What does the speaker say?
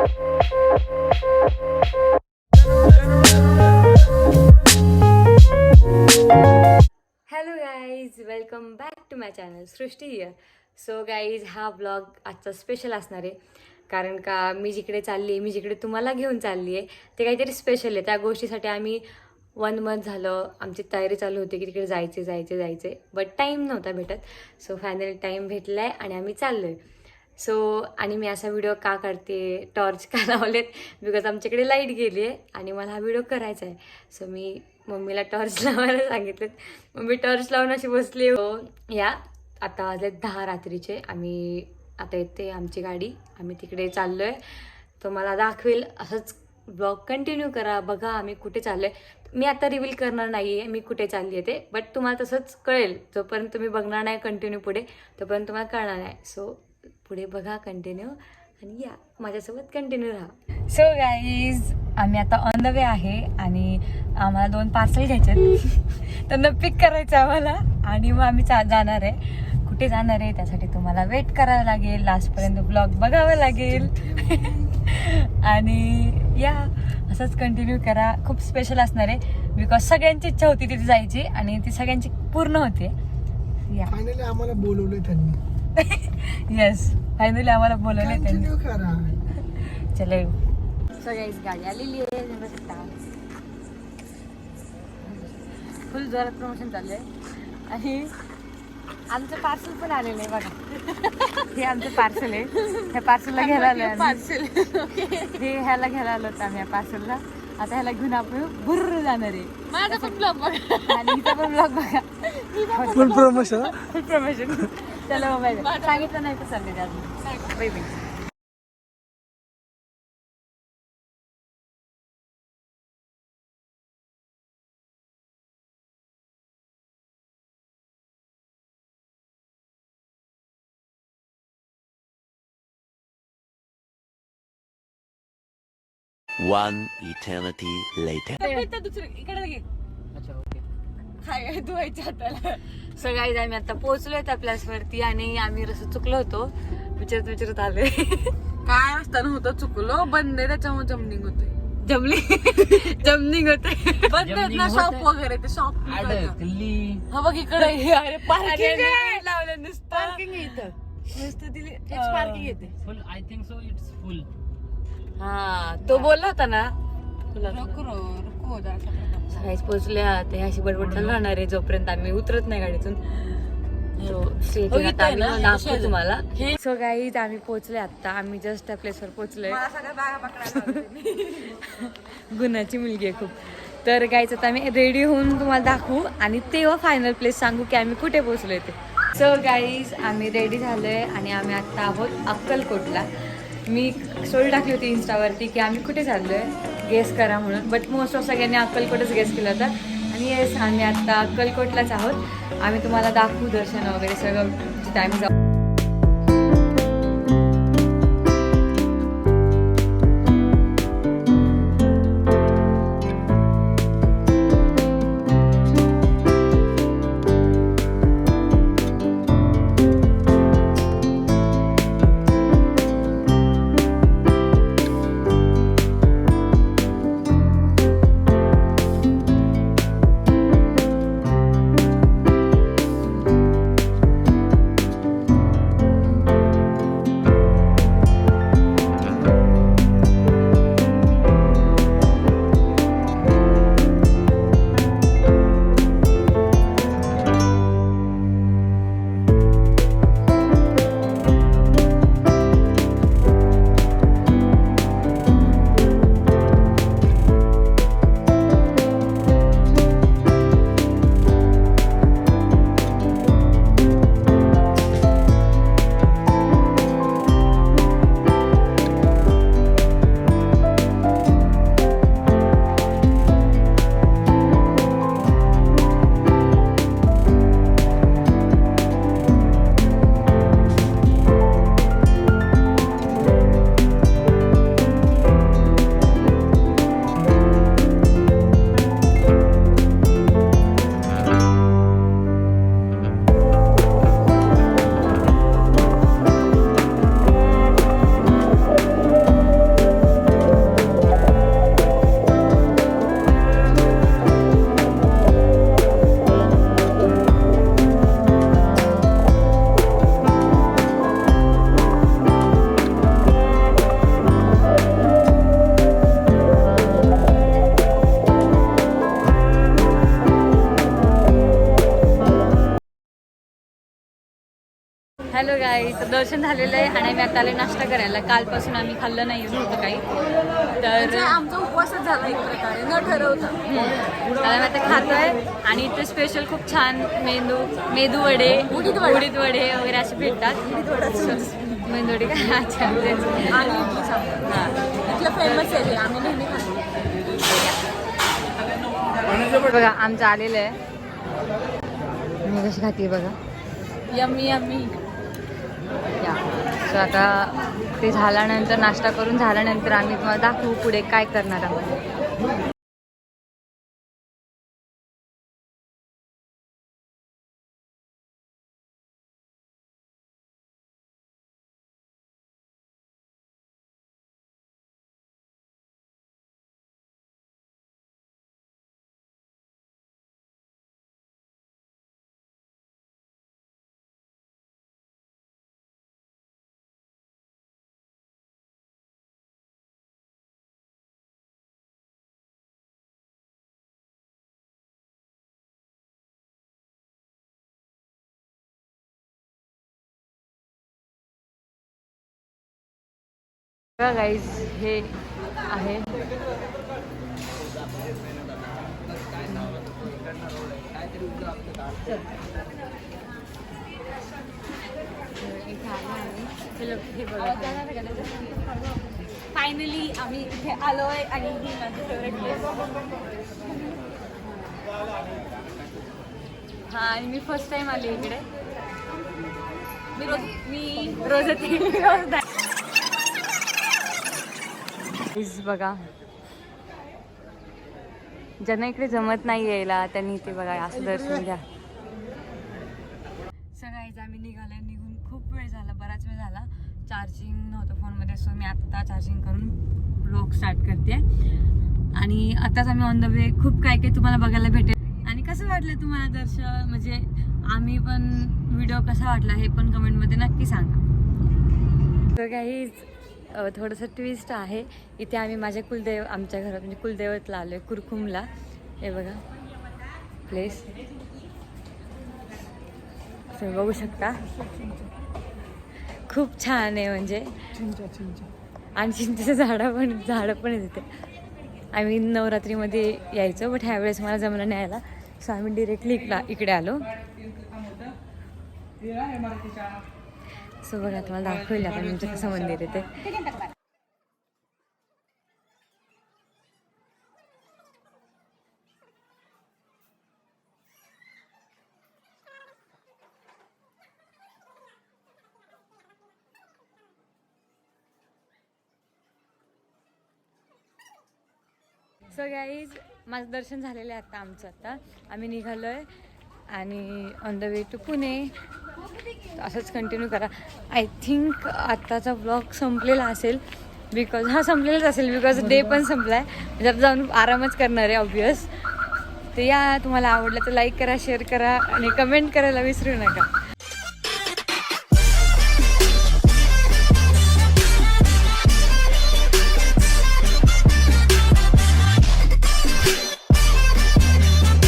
Hello guys, welcome back to my channel Srishti here. So guys, हा blog आजचा special असणार आहे. कारण का मी जिकडे चालली आहे, मी जिकडे तुम्हाला घेऊन चालली आहे ते काहीतरी स्पेशल आहे. त्या गोष्टीसाठी आम्ही 1 मंथ झालं आमची तयारी चालू होती की तिकडे जायचे बट टाईम नव्हता भेटत. सो फायनली टाईम भेटला आहे आणि आम्ही चाललो आहे. सो आणि मी असा व्हिडिओ का काढते, टॉर्च का लावलेत, बिकॉज आमच्याकडे लाईट गेली आहे आणि मला हा व्हिडिओ करायचा आहे. सो मी मम्मीला टॉर्च लावायला सांगितलं. मम्मी टॉर्च लावून अशी बसली. या आता वाजले 10 रात्रीचे. आम्ही आता येते आमची गाडी, आम्ही तिकडे चाललो आहे. तर मला दाखवेल, असंच ब्लॉग कंटिन्यू करा, बघा आम्ही कुठे चाललो आहे. मी आता रिव्हील करणार नाही आहे मी कुठे चालली आहे ते, बट तुम्हाला तसंच कळेल. जोपर्यंत तुम्ही बघणार नाही कंटिन्यू पुढे, तोपर्यंत तुम्हाला कळणार नाही. सो पुढे बघा कंटिन्यू आणि या माझ्यासोबत कंटिन्यू राहा. सो गाईज, आम्ही आता ऑन द वे आहे आणि आम्हाला 2 पार्सल घ्यायचे आहेत. त्यांना पिक करायचं आम्हाला आणि मग आम्ही जाणार आहे. कुठे जाणार आहे त्यासाठी तुम्हाला वेट करावं लागेल, लास्टपर्यंत ब्लॉग बघावं लागेल. आणि या असंच कंटिन्यू करा. खूप स्पेशल असणार आहे बिकॉज सगळ्यांची इच्छा होती तिथे जायची आणि ती सगळ्यांची पूर्ण होते. या फायनली आम्हाला बोलवले त्यांनी. येस, फायनली आम्हाला बोलवले त्यांनी. चलो सगळ्याच गाडी आलेली आहे. फुल जोरात प्रमोशन चालू आहे आणि आमचं पार्सल पण आलेलं आहे बघा. हे आमचं पार्सल आहे. ह्या पार्सलला घ्यायला आलोय पार्सल. हे ह्याला घ्यायला आलो होतो आम्ही या पार्सलला. आता ह्याला घेऊन आपण भुर्र जाणार आहे. माझा पण ब्लॉग बघा आणि हिचा पण ब्लॉग बघा. Full promotion. Full promotion. चला बाय. सांगितलं नाही तर चालले अजून. Bye bye. One eternity later. So guys, आम्ही आता पोहोचलोय त्या प्लेसवरती आणि आम्ही रस्ता चुकलो होतो. विचारत आलोय. काय असताना होतं चुकलो, बंद आहे त्याच्यामुळे जमनिंग होते. जमनिंग होते. बंद आहेत ना शॉप वगैरे, ते शॉप हा बघ इकडे. अरे पार्किंग लावलं नुसतं. पार्किंग इथं नुसतं दिली पार्किंग येते. Full, I think so. It's full. हा, तो बोलला होता ना तुला. रुको सगळ्याच पोहोचल्या. ते अशी बडबड चालू राहणार आहे जोपर्यंत आम्ही उतरत नाही गाडीतून. दाखवू तुम्हाला. सो गाईज, आम्ही पोहोचले आता. आम्ही जस्ट त्या प्लेसवर पोहोचलोय. गुणाची मुलगी आहे खूप. तर गाईज, आता आम्ही रेडी होऊन तुम्हाला दाखवू आणि तेव्हा फायनल प्लेस सांगू की आम्ही कुठे पोहोचलोय ते. सो गाईज, आम्ही रेडी झालोय आणि आम्ही आता आहोत अक्कलकोटला. मी स्टोरी टाकली होती इंस्टावरती की आम्ही कुठे चाललोय गेस करा म्हणून, बट मोस्ट ऑफ सगळ्यांनी अक्कलकोटच गेस केलं होतं. आणि येस, आम्ही आता अक्कलकोटलाच आहोत. आम्ही तुम्हाला दाखवू दर्शन वगैरे सगळं जिथे आम्ही जाऊ. काही दर्शन झालेलं आहे आणि आम्ही आता आले नाश्ता करायला. कालपासून आम्ही खाल्लं नाही नव्हतं काही, तर आमचा उपवासच झाला एक प्रकारे न ठरवता. तर आम्ही आता खातोय. आणि इथे स्पेशल खूप छान मेदू वडे, उडीद वडे वगैरे असे भेटतात. मेंदोडी का? अच्छा. आणि इडली सांबार. हां, इथलं फेमस आहे, आम्ही नेहमी खातो. बघा आमचं आलेलं आहे. मी कशी खाते बघा. Yummy yummy. या सो आता ते झाल्यानंतर, नाश्ता करून झाल्यानंतर आम्ही तुम्हाला दाखवू पुढे काय करणार आहोत. बघा गाईज, हे आहे फायनली आम्ही इथे आलोय आणि ही माझी फेवरेट प्लेस. हा, आणि मी फर्स्ट टाइम आली इकडे. मी रोज येते. बघा, ज्यांना इकडे जमत नाही यायला त्यांनी इथे बघा असं दर्शन घ्या. सगळ्याच आम्ही निघून खूप वेळ झाला, बराच वेळ झाला. चार्जिंग नव्हतं फोनमध्ये, सो मी आता चार्जिंग करून ब्लॉग स्टार्ट करते. आणि आताच आम्ही ऑन द वे. खूप काय काय तुम्हाला बघायला भेटेल. आणि कसं वाटलं तुम्हाला दर्शन, म्हणजे आम्ही पण व्हिडिओ कसा वाटला हे पण कमेंटमध्ये नक्की सांगा. तर काही थोडंसं ट्विस्ट आहे. इथे आम्ही आमच्या घरात म्हणजे कुलदैवतला आलो आहे, कुरकुमला. हे बघा प्लेस, तुम्ही बघू शकता. खूप छान आहे म्हणजे. आणि चिंचेचं झाडं पण आहे तिथे. आम्ही नवरात्रीमध्ये यायचो, बट ह्यावेळेस मला जमलं नाही यायला, सो आम्ही डिरेक्टली इकडे आलो. सो बघा, तुम्हाला दाखवेल आता तुमचं कसं मंदिर आहे ते. सो गाईज, माझं दर्शन झालेलं आहे आता आमचं. आता आम्ही निघालो आहे आणि on the way to Pune. असंच कंटिन्यू करा. आय थिंक आत्ताचा ब्लॉग संपलेला असेल, संपलेलाच असेल बिकॉज डे पण संपला आहे. म्हणजे आता जाऊन आरामच करणार आहे ऑब्वियस. तर या, तुम्हाला आवडलं तर लाईक करा, शेअर करा आणि कमेंट करायला विसरू नका.